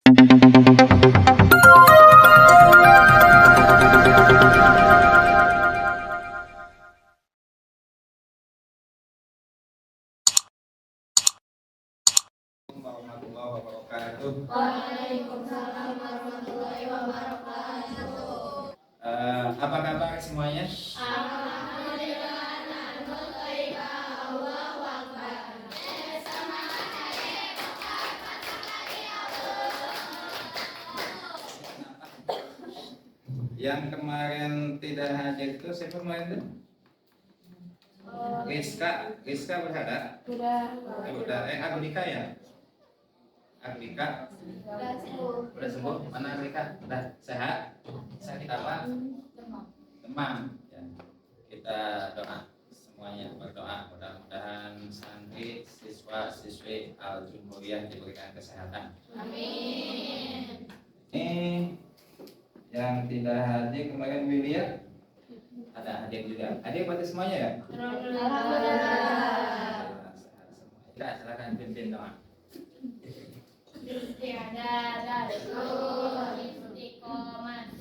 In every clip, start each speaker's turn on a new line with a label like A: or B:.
A: Warahmatullahi wabarakatuh.
B: Waalaikumsalam warahmatullahi wabarakatuh.
A: Apa kabar semuanya?
B: Alhamdulillah, nahnu thayyibah, Allahu akbar.
A: Yang kemarin tidak hadir itu siapa kemarin itu? Rizka berhadap? Udah. Agnika ya? Agnika udah sembuh? Mana Agnika? Udah sehat? Sakit apa? Demam. Ya. Kita doa semuanya, berdoa mudah-mudahan santri, siswa, siswi Al-Jumhuriyah diberikan kesehatan.
B: Amin.
A: Ini yang tidak hadir kemarin William ada hadir juga. Hadir pada semuanya ya?
B: Alhamdulillah.
A: Sehat semua. Tidak, silakan pimpin doa.
B: Istiadat istiqomah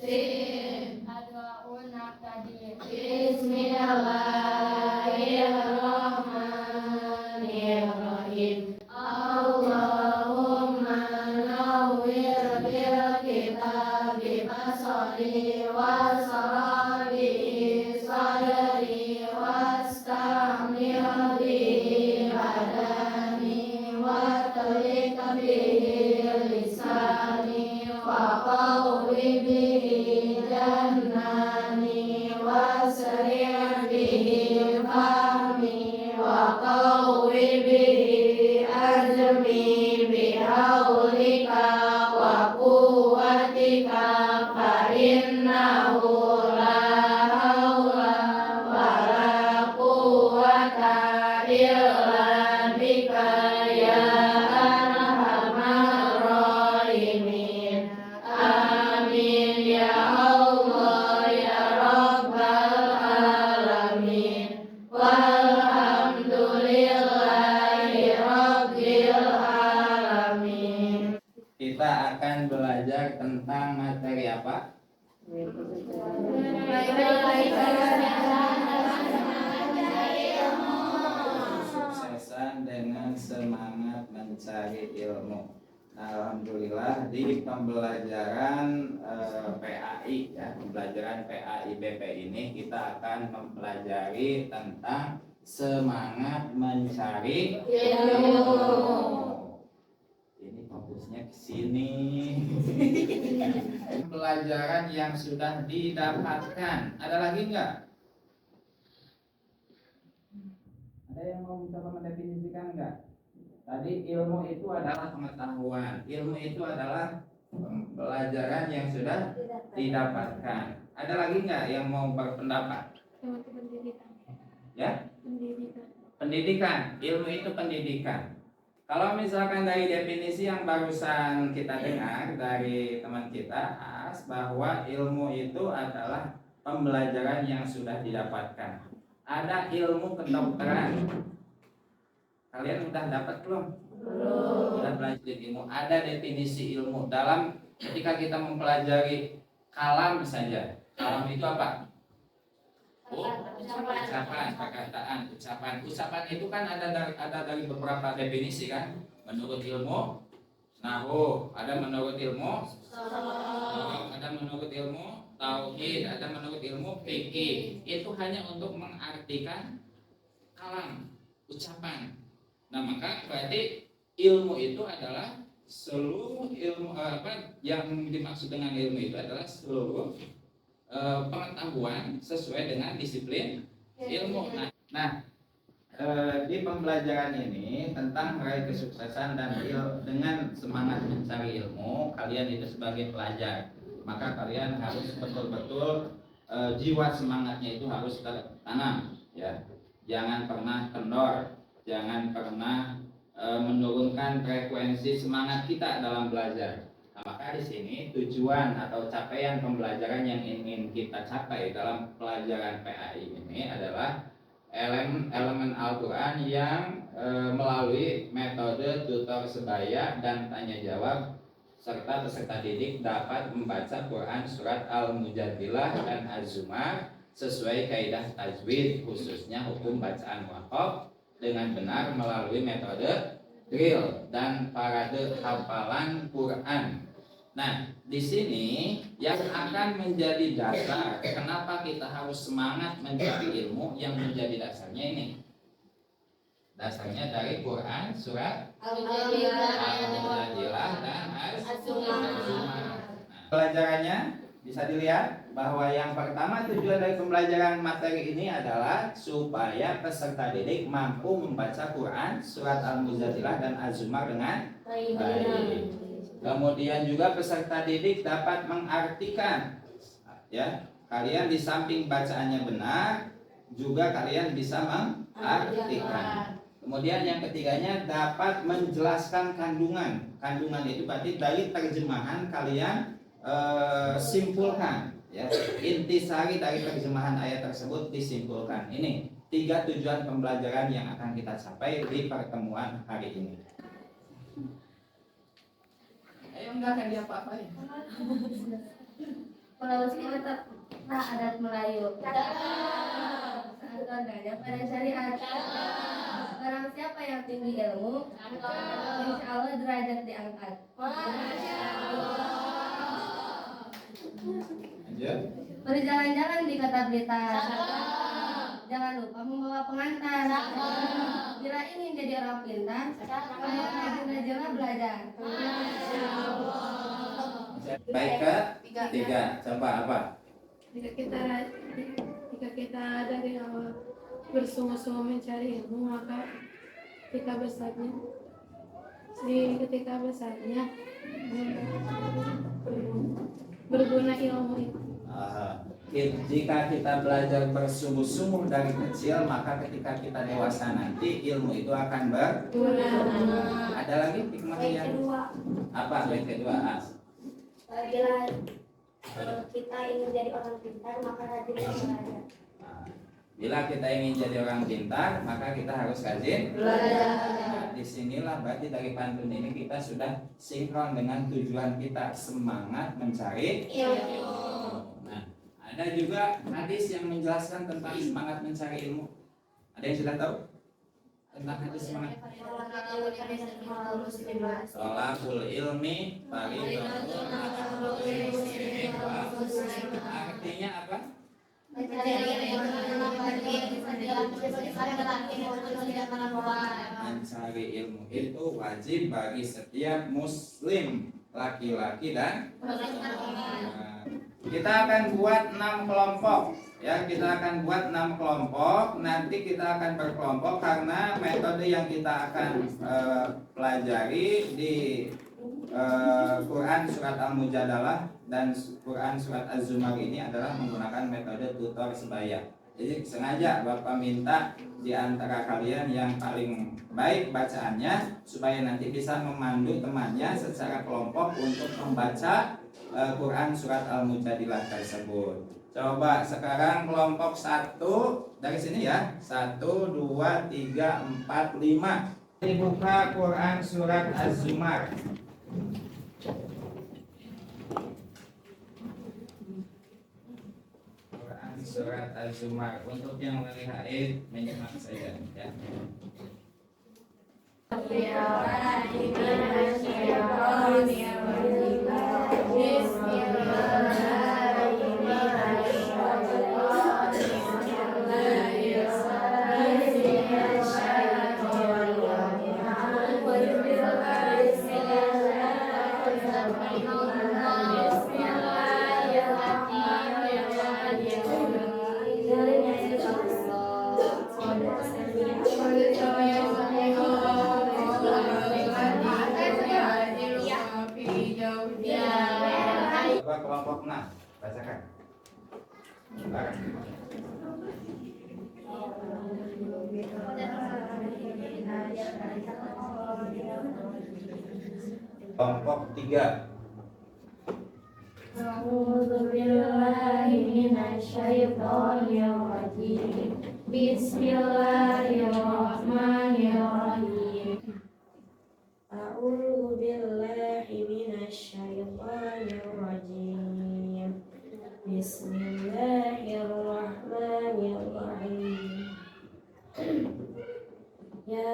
B: adwaun naqtadir. Bismillahirrahmanirrahim. Allahumma nawwir bil kitabi basari wa sarabi sadri wastamir bi badani wa tariq bihi lisani wa qawwi bihi jannani wa sari' bihi fahmi wa qawwi bihi azmi bihaulika wa quwwatika fa innahu la haula wa la quwwata illa bika ya arhamar rahimin. Amin ya Allah ya rabbal alamin. Walhamdulillahi rabbil alamin.
A: Kita akan belajar tentang materi apa? Kesuksesan dengan semangat mencari ilmu. Nah, alhamdulillah di pembelajaran PAI ya, pembelajaran PAI BP ini kita akan mempelajari tentang semangat mencari ilmu. Ini fokusnya ke sini. Pelajaran yang sudah didapatkan. Ada lagi enggak? Ada yang mau mencoba mendefinisikan enggak? Tadi ilmu itu adalah pengetahuan. Ilmu itu adalah pelajaran yang sudah didapatkan. Ada lagi enggak yang mau berpendapat? Ya? Pendidikan. Ilmu itu pendidikan. Kalau misalkan dari definisi yang barusan kita dengar dari teman kita As, bahwa ilmu itu adalah pembelajaran yang sudah didapatkan. Ada ilmu kedokteran. Kalian udah dapat belum? Belum. Udah belajar ilmu. Ada definisi ilmu dalam ketika kita mempelajari kalam saja. Kalam itu apa? Ucapan, perkataan, ucapan. Ucapan itu kan ada dari beberapa definisi kan. Menurut ilmu nahwu, ada menurut ilmu ada menurut ilmu tauhid, ada menurut ilmu fikih. Itu hanya untuk mengartikan kalam, ucapan. Nah, maka berarti ilmu itu adalah seluruh ilmu yang dimaksud dengan ilmu itu adalah seluruh pengetahuan sesuai dengan disiplin ilmu. Nah, di pembelajaran ini tentang meraih kesuksesan dan dengan semangat mencari ilmu, kalian itu sebagai pelajar, maka kalian harus betul-betul jiwa semangatnya itu harus tertanam, ya. Jangan pernah kendor, jangan pernah menurunkan frekuensi semangat kita dalam belajar. Nah, maka di sini tujuan atau capaian pembelajaran yang ingin kita capai dalam pelajaran PAI ini adalah elemen Al-Quran yang melalui metode tutor sebaya dan tanya jawab serta peserta didik dapat membaca Quran surat Al-Mujadilah dan Az-Zumar sesuai kaidah tajwid, khususnya hukum bacaan waqaf dengan benar melalui metode drill dan parade hafalan Quran. Nah, di sini yang akan menjadi dasar kenapa kita harus semangat mencari ilmu, yang menjadi dasarnya ini. Dasarnya dari Quran surat Al-Mujadilah dan Az-Zumar. Nah, pelajarannya bisa dilihat bahwa yang pertama tujuan dari pembelajaran materi ini adalah supaya peserta didik mampu membaca Quran surat Al-Mujadilah dan Az-Zumar dengan baik. Kemudian juga peserta didik dapat mengartikan, ya, kalian di samping bacaannya benar, juga kalian bisa mengartikan. Kemudian yang ketiganya dapat menjelaskan kandungan. Kandungan itu berarti dari terjemahan kalian simpulkan, ya, intisari dari terjemahan ayat tersebut disimpulkan. Ini 3 tujuan pembelajaran yang akan kita capai di pertemuan hari ini. Ayo, enggak akan diapa-apain.
B: Kalau kita adat Melayu, contohnya pada syariat. Barang siapa yang tinggi ilmu, insya Allah derajat diangkat. Berjalan-jalan di kota Blitar, jangan lupa membawa pengantar. Bila ingin jadi orang pintar, kamu rajin-rajinlah belajar.
A: Baik, Kak. 3. Coba apa?
C: Jika kita dari awal bersungguh-sungguh mencari ilmu, maka ketika besarnya berguna ilmu itu.
A: Jika kita belajar bersungguh-sungguh dari kecil, maka ketika kita dewasa nanti ilmu itu akan berguna. Ada lagi hikmahnya? Apa baik kedua?
B: Bila kita ingin jadi orang pintar, maka rajin belajar.
A: Bila kita ingin jadi orang pintar, maka kita harus rajin belajar. Nah, disinilah berarti dari pantun ini kita sudah sinkron dengan tujuan kita, semangat mencari ilmu. Nah, ada juga hadis yang menjelaskan tentang semangat mencari ilmu. Ada yang sudah tahu tentang hadis semangat? Sholahul ilmi fardhun. Artinya apa? Mencari ilmu itu wajib bagi setiap muslim, laki-laki dan perempuan. Kita akan buat 6 kelompok, ya. Kita akan buat 6 kelompok. Nanti kita akan berkelompok karena metode yang kita akan pelajari di Quran surat Al-Mujadalah dan Quran surat Az-Zumar ini adalah menggunakan metode tutor sebaya. Jadi sengaja Bapak minta di antara kalian yang paling baik bacaannya supaya nanti bisa memandu temannya secara kelompok untuk membaca Quran surat Al-Mujadilah tersebut. Coba sekarang kelompok 1 dari sini ya. 1, 2, 3, 4, 5. Dibuka Quran surat Az-Zumar. Quran surat Az-Zumar. Untuk yang melihat menyimak saja, ya. Coba kelompok 6 bacakan. Kelompok 3.
B: A'udzu billahi minasyaitonir rajim. Bismillahirrahmanirrahim. A'udzu billahi minasyaitonir
D: الشيطان الرجيم بسم الله الرحمن الرحيم يا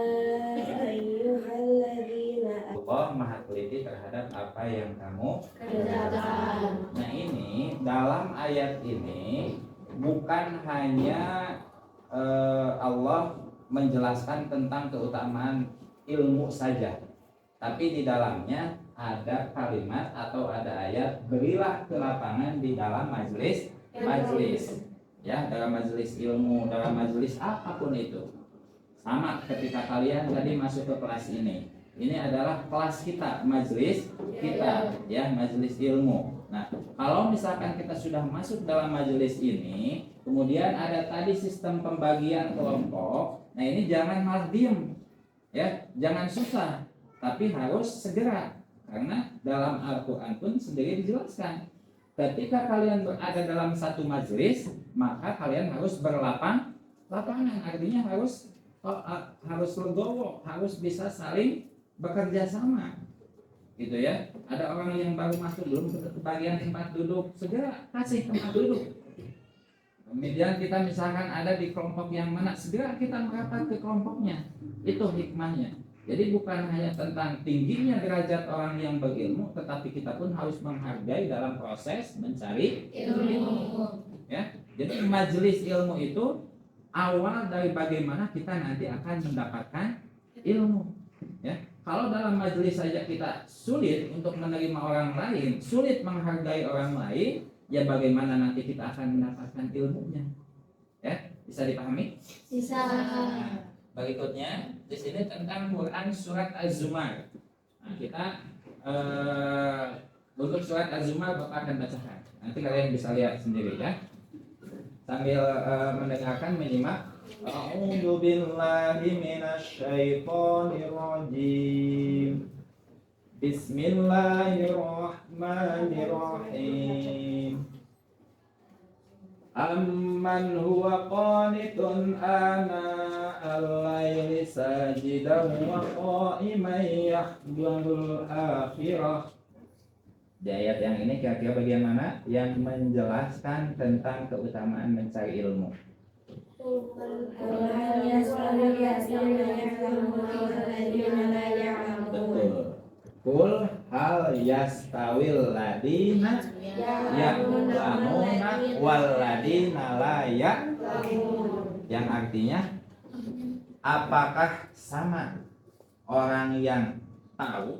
D: أيها الذين
A: Allah maha teliti terhadap apa yang kamu
D: kerjakan.
A: Nah ini dalam ayat ini bukan hanya Allah menjelaskan tentang keutamaan ilmu saja, tapi di dalamnya ada kalimat atau ada ayat berilah ke lapangan di dalam majelis ya, dalam majelis ilmu, dalam majelis apapun itu. Sama ketika kalian tadi masuk ke kelas ini adalah kelas kita, majelis kita ya, majelis ilmu. Nah, kalau misalkan kita sudah masuk dalam majelis ini, kemudian ada tadi sistem pembagian kelompok. Nah, ini jangan malah diem. Ya, jangan susah, tapi harus segera. Karena dalam Al-Qur'an pun sendiri dijelaskan, ketika kalian berada dalam satu majelis, maka kalian harus lapangan, artinya harus legowo, harus bisa saling bekerja sama. Gitu ya. Ada orang yang baru masuk belum bagian tempat duduk, segera kasih tempat duduk. Kemudian kita misalkan ada di kelompok yang mana, segera kita merapat ke kelompoknya. Itu hikmahnya. Jadi bukan hanya tentang tingginya derajat orang yang berilmu, tetapi kita pun harus menghargai dalam proses mencari ilmu. Ya. Jadi majelis ilmu itu awal dari bagaimana kita nanti akan mendapatkan ilmu. Ya. Kalau dalam majelis saja kita sulit untuk menerima orang lain, sulit menghargai orang lain, ya bagaimana nanti kita akan mendapatkan ilmunya? Ya, bisa dipahami?
D: Bisa.
A: Berikutnya di sini tentang Quran surat Az-Zumar. Nah, kita untuk surat Az-Zumar Bapak akan bacakan. Nanti kalian bisa lihat sendiri ya. Sambil mendengarkan, menyimak. A'udzu billahi minasy syaithanir rajim. Bismillahirrahmanirrahim. Amman huwa qanitun ana al-laili sajidan wa qa'iman yahdharul akhirah. Di ayat yang ini kira-kira bagian mana yang menjelaskan tentang keutamaan mencari ilmu? Betul. Qul hal yastawil ladina ya'lamuna wal ladina la ya'lamun. Yang artinya, apakah sama orang yang tahu,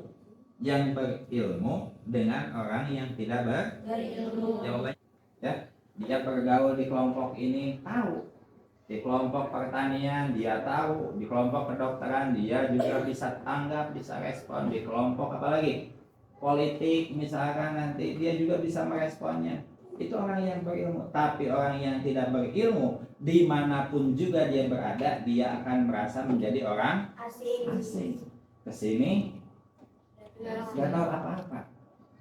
A: yang berilmu dengan orang yang tidak berilmu? Jawabannya ya, dia bergaul di kelompok ini tahu. Di kelompok pertanian dia tahu, di kelompok kedokteran dia juga bisa tanggap, bisa respon, di kelompok apalagi politik misalkan nanti dia juga bisa meresponnya. Itu orang yang berilmu. Tapi orang yang tidak berilmu, dimanapun juga dia berada, dia akan merasa menjadi orang asing. Kesini nggak tahu apa-apa,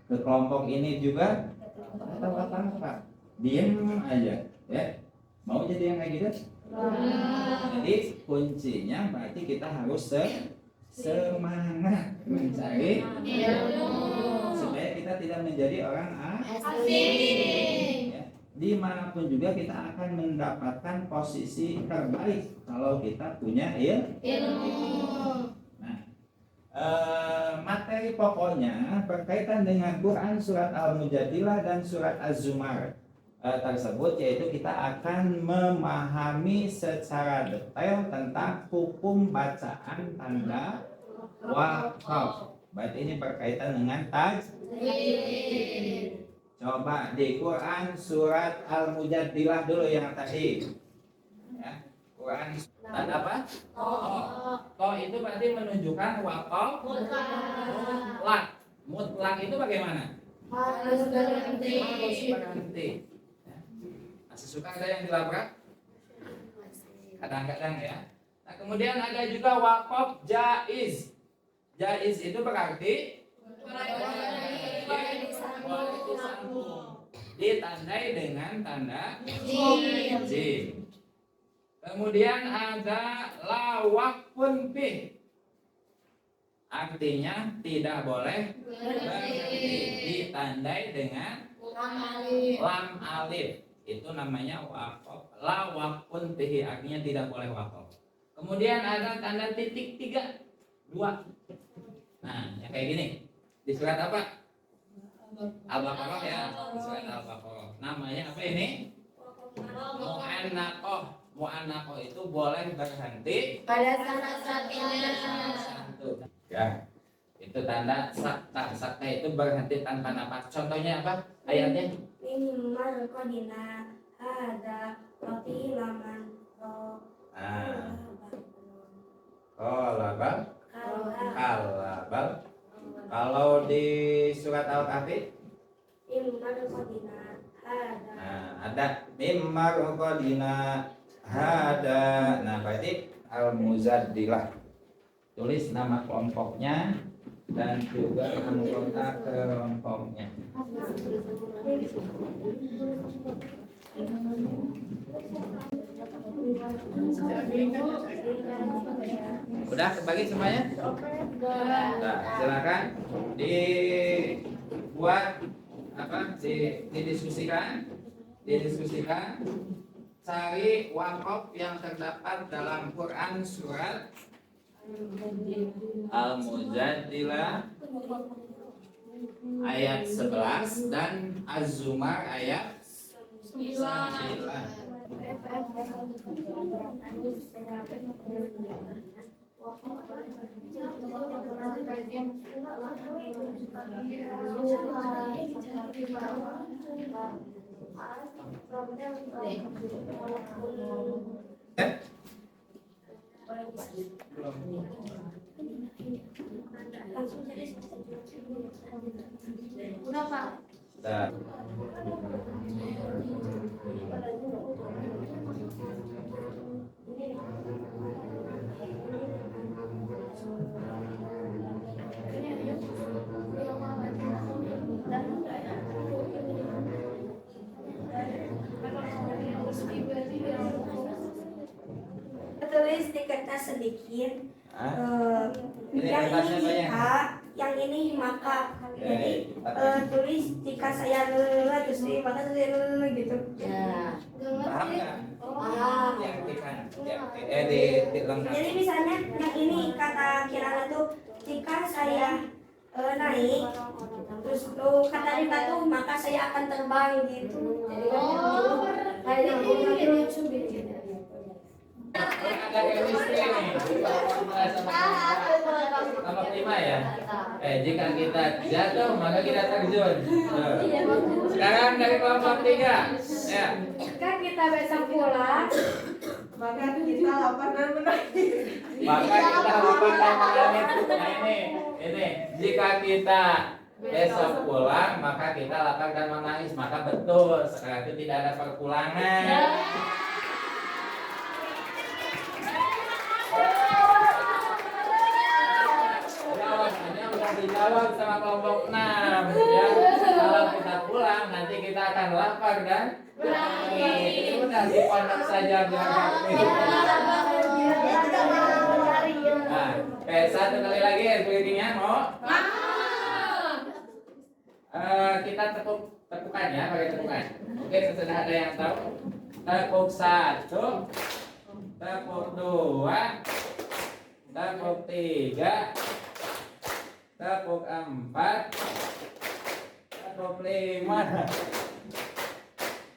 A: ke kelompok ini juga nggak tahu apa-apa, diem aja ya. Mau jadi yang kayak gitu? Jadi kuncinya berarti kita harus semangat mencari ilmu supaya kita tidak menjadi orang asing. Ya. Dimanapun juga kita akan mendapatkan posisi terbaik kalau kita punya ilmu. Nah, materi pokoknya berkaitan dengan Quran surat Al-Mujadilah dan surat Az-Zumar tersebut, yaitu kita akan memahami secara detail tentang hukum bacaan tanda wakaf. Berarti ini berkaitan dengan tajwid. Coba di Quran surat Al-Mujadilah dulu yang tadi. Ya, Quran tanda apa? To itu berarti menunjukkan wakaf mutlak. Mutlak itu bagaimana?
D: Harus
A: berhenti. Masih suka ada yang dilabrak? Kadang-kadang ya. Nah, kemudian ada juga wakaf jaiz. Jaiz itu berarti boleh disambung, ditandai dengan tanda jim. Kemudian ada la waqfun fi. artinya tidak boleh berhenti, ditandai dengan lam alif. Itu namanya waqaf. La waqfun fihi, artinya tidak boleh waqaf. Kemudian ada tanda titik 3, 2. Nah, yang kayak gini. Di surat apa? Al-Baqarah ya. Di surat Al-Baqarah. Namanya apa ini? Mu'annaqah. Mu'annaqah itu boleh berhenti
D: pada saat-saatnya.
A: Ya, itu tanda sakta. Sakta itu berhenti tanpa napas. Contohnya apa? Ayatnya?
D: Mimmal qadina ada roti laman
A: Kolabal. Kalabal. Kalau di surat Al-Kahfi?
D: mimmal qadina ada.
A: Nah, ada mimmar qadina hada. Nah, berarti al-muzaddilah. Tulis nama kelompoknya dan juga anggota kelompoknya. Udah kebagi semuanya? Nah, silakan dibuat apa? Didiskusikan. Cari waqaf yang terdapat dalam Quran surat Al-Mujadilah ayat 11 dan Az-Zumar ayat 9.
C: Udah Pak.
A: Nah,
D: Tulis di kertas sedikit.
A: ini
D: Yang
A: kertasnya
D: ini
A: banyak.
D: jika, yang ini maka. Jadi tulis jika saya terus di maka saya gitu.
A: Paham nggak?
D: Paham.
A: Yang di lengkap.
D: Jadi misalnya yang ini kata kirana tuh jika saya naik terus kata Rika tuh maka saya akan terbang gitu. Jadi kayak lucu gitu.
A: Ada chemistry nih. Sama prima ya. Jika kita jatuh maka kita terjun. Sekarang dari kelompok 3. Ya.
C: Kan kita besok pulang, maka kita lapar dan menangis.
A: Maka kita lupa dan menangis. Nah ini jika kita besok pulang maka kita lapar dan menangis, maka betul sekarang itu tidak ada perpulangan. Jawabannya udah dijawab sama kelompok 6 ya. Kalau kita pulang nanti kita akan lapar dan menangis. Udah di pondok saja biar happy. Nah, satu kali lagi ya readingnya mau? Kita tepukan ya, pakai tepukan. Oke, sudah ada yang tahu? Tepuk 1, tepuk 2, tepuk 3, tepuk 4, tepuk 5.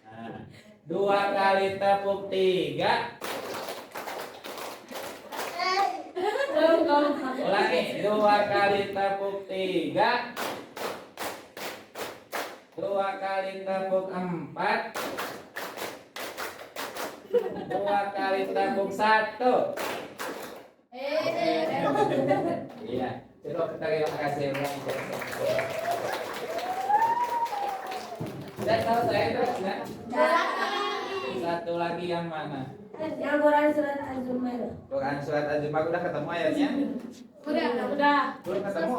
A: Nah, 2 kali tepuk 3. Ulangi, 2 kali tepuk 3, 2 kali tepuk 4, 2 kali tepuk 1. Iya, coba kita terima kasih. Sudah selesai terus ya? Satu lagi yang mana?
D: Yang Quran surat Az-Zumar.
A: Quran surat Az-Zumar udah ketemu ayatnya?
C: Udah.
A: Belum ketemu?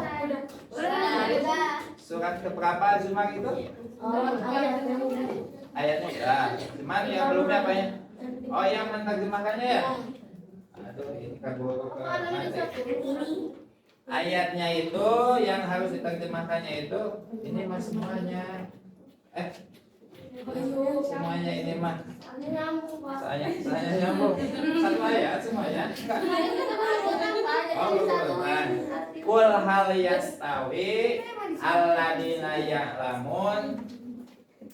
A: Surat keberapa Az-Zumar itu? Ayatnya ya. Cuman yang belumnya apa ya? Oh, yang menerjemahkannya ya? Aduh, ini kabur ke mati.
D: Ini
A: Ayatnya itu yang harus diterjemahkannya itu ini mas semuanya. Semuanya ini mah. Saya nyambung. Satu ayat semuanya. Enggak. Kul hal yastawi alladina ya'lamun.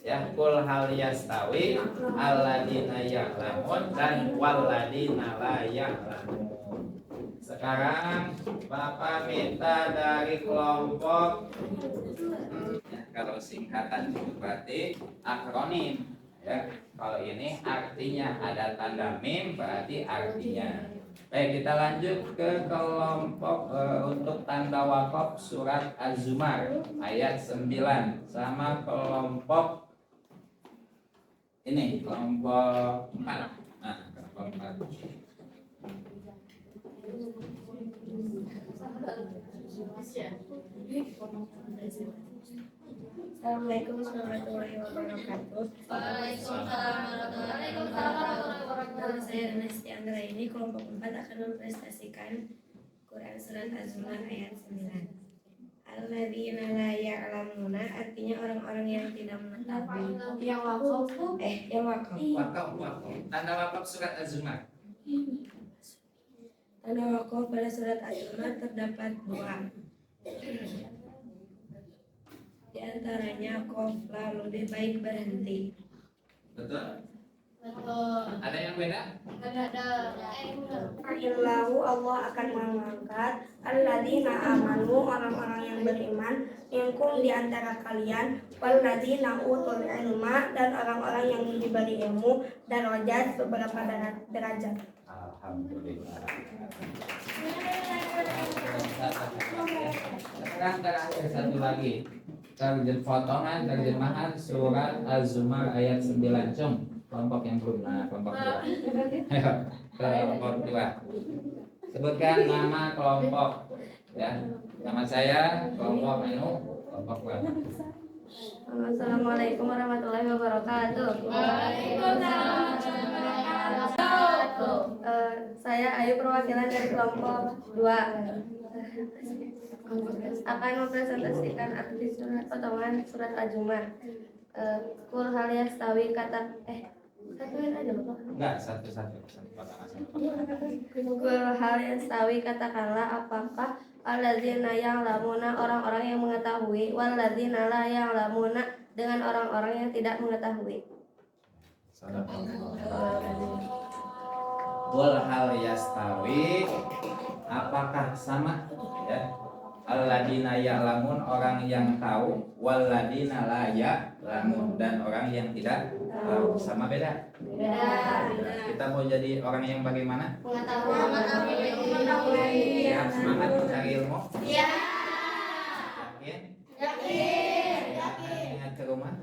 A: Ya, kul hal yastawi alladina ya'lamun dan walladina la ya'lamun. Sekarang Bapak minta dari kelompok kalau singkatan itu berarti akronim ya. Kalau ini artinya ada tanda mim berarti artinya. Baik, kita lanjut ke kelompok untuk tanda wakaf surat Az-Zumar ayat 9 sama kelompok ini kelompok 4. Nah, kelompok 4.
D: Assalamualaikum warahmatullahi wabarakatuh.
B: Waalaikumsalam warahmatullahi wabarakatuh.
D: Saya Ernesti Anggra ini kelompok 4 akan mempresentasikan Quran surat Az-Zumar ayat 9. Alladzina la ya'lamuna artinya orang-orang yang tidak mengetahui.
B: Yang wakaf
D: Yang wakaf.
A: Wakaf. Tanda wakaf surat Az-Zumar.
D: Tanda wakaf pada surat Az-Zumar terdapat 2. Di antaranya qaf lalu lebih baik berhenti.
A: Betul?
B: betul.
A: Ada yang beda?
B: Ada.
D: Fa'illahu Allah akan mengangkat alladzina amanu orang-orang yang beriman minkum di antara kalian walladzina utul ilma dan orang-orang yang diberi ilmu darajat beberapa derajat.
A: Alhamdulillah. Sekarang terakhir satu lagi potongan terjemahan surat Az-Zumar ayat 9. Cung, kelompok yang belum. Nah, kelompok 2. Ayo, kelompok 2. Sebutkan nama kelompok ya. Nama saya kelompok kelompok 2.
B: Assalamualaikum warahmatullahi wabarakatuh. Waalaikumsalam warahmatullahi wabarakatuh. Saya Ayu perwakilan dari kelompok 2 akan mempresentasikan arti surat potongan surat Az-Zumar. Kul hal yastawi kata satuin aja Bapak.
A: Enggak, satu-satu.
B: Kul hal yastawi katakanlah apakah alladzina ya'lamuna orang-orang yang mengetahui walladzina la ya'lamuna dengan orang-orang yang tidak mengetahui.
A: Kul hal yastawi apakah sama ya? Alladzina ya'lamun orang yang tahu walladzina la ya'lamun dan orang yang tidak tahu. Sama beda?
B: Beda.
A: Kita mau jadi orang yang bagaimana?
B: Mengetahui.
A: Ya, semangat mencari ilmu.
B: Iya.
A: Yakin?
B: Yakin.
A: Ingat ke rumah?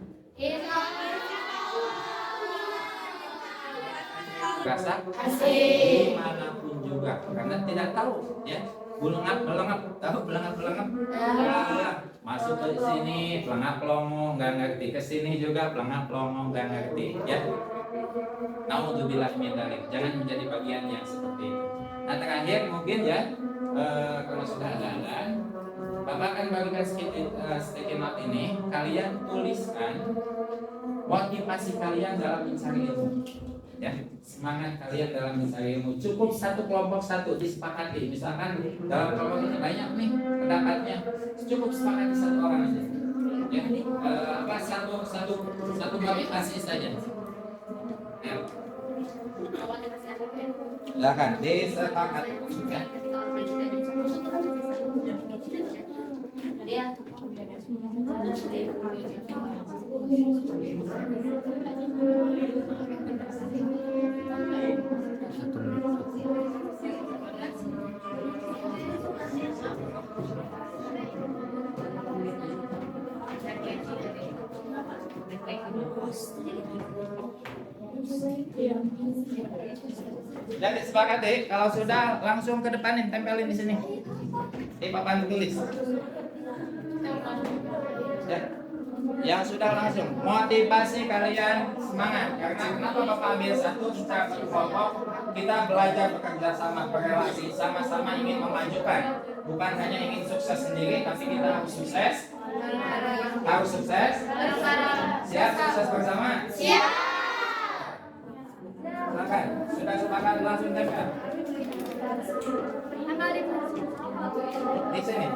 A: Rasa? Dimanapun juga karena tidak tahu ya. Belengap, tahu belengap. Ya, masuk ke sini, pelengap pelongo, nggak ngerti. Ke sini juga pelengap pelongo, nggak ngerti. Ya, naudzubillah min dzalik. Jangan menjadi bagian yang seperti itu. Nah terakhir mungkin ya, kalau sudah ada, Bapak akan bagikan sticky note ini. Kalian tuliskan motivasi kalian dalam mencari ilmu. Ya, semangat kalian dalam mencari ilmu. Cukup satu kelompok satu disepakati. Misalkan dalam kelompok ini banyak nih pendapatnya, cukup sepakati satu orang aja. Ya, satu motivasi saja. Ya. Silakan disepakati. Ya. Dan disepakati kalau sudah langsung ke depanin, tempelin di sini di papan tulis. Ya. Yang sudah langsung motivasi kalian semangat karena kenapa Bapak ambil satu secara berkelompok kita belajar bekerja sama berrelasi sama-sama ingin memajukan bukan hanya ingin sukses sendiri, tapi kita harus sukses. Harus sukses. Siap sukses bersama?
B: Siap.
A: Silakan. Sudah sepakat langsung tempel. Di sini.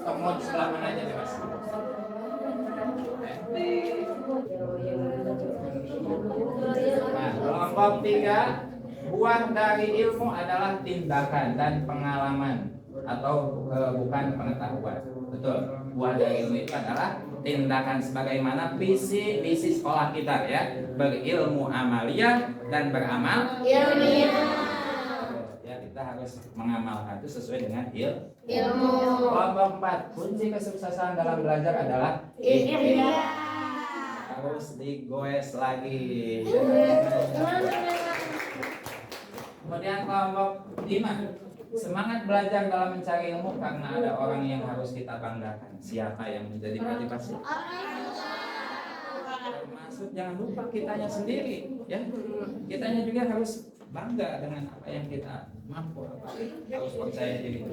A: Mau di sebelah mana aja nih Mas? Nah, kelompok 3, buah dari ilmu adalah tindakan dan pengalaman atau bukan pengetahuan. Betul. Buah dari ilmu itu adalah tindakan sebagaimana visi sekolah kita ya, berilmu amaliyah dan beramal ilmiah. Ya, kita harus mengamalkan itu sesuai dengan ilmu. Kelompok 4, kunci kesuksesan dalam belajar adalah ikhtiar. Harus digoes lagi. Kemudian kelompok 5, semangat belajar dalam mencari ilmu karena ada orang yang harus kita banggakan. Siapa yang menjadi motivasi? Termasuk jangan lupa kitanya sendiri, ya. Kitanya juga harus bangga dengan apa yang kita mampu, harus percaya diri.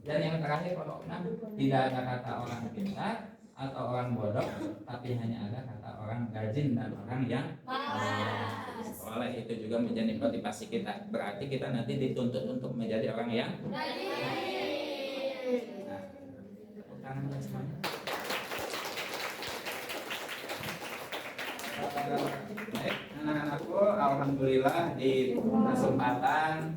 A: Dan yang terakhir kelompok 6, tidak ada kata orang pintar atau orang bodoh, tapi hanya ada kata orang rajin dan orang yang oleh itu juga menjadi motivasi kita. Berarti kita nanti dituntut untuk menjadi orang yang baik, anak-anakku, alhamdulillah di kesempatan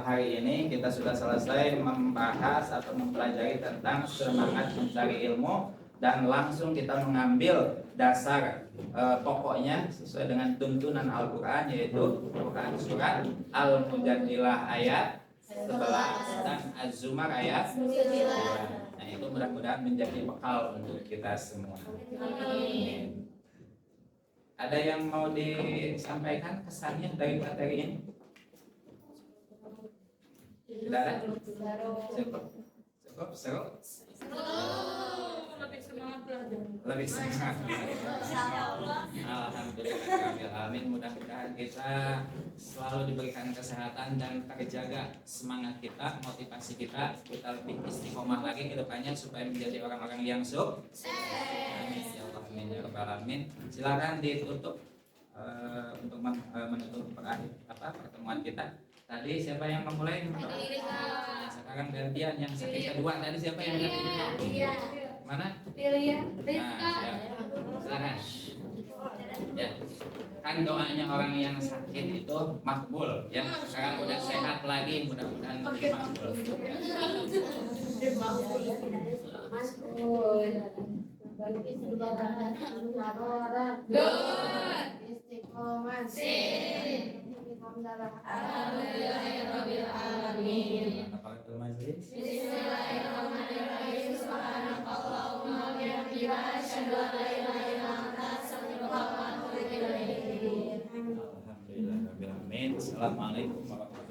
A: hari ini kita sudah selesai membahas atau mempelajari tentang semangat mencari ilmu, dan langsung kita mengambil dasar pokoknya sesuai dengan tuntunan Al-Quran, yaitu Quran surat Al-Mujadilah ayat 11 dan Az-Zumar ayat 9. Nah, itu mudah-mudahan menjadi bekal untuk kita semua. Amin. Ada yang mau disampaikan kesannya dari materi ini? Tidak ada? Cukup? Seru? Lebih semangat. Alhamdulillah. Amin. Mudah-mudahan kita selalu diberikan kesehatan dan terjaga semangat kita, motivasi kita lebih istiqomah lagi ke depannya supaya menjadi orang-orang yang sukses. Amin ya Allah, amin ya rabbal alamin. Silakan ditutup untuk menutup pertemuan kita. Tadi siapa yang memulai? Nah, sekarang gantian yang sakit kedua. Tadi siapa yang gantian? Mana?
B: Lilia.
A: Nah, silakan. Ya, kan doanya orang yang sakit itu makbul, ya. Sekarang udah sehat lagi, mudah-mudahan lebih makbul.
B: Istiqomah. Alhamdulillahirabbil alamin. Bismillahirrahmanirrahim. Subhanakallahumma wa bihamdika asyhadu an la ilaha illa anta astaghfiruka wa atubu ilaik.
A: Alhamdulillahirabbil alamin. Assalamualaikum warahmatullahi wabarakatuh.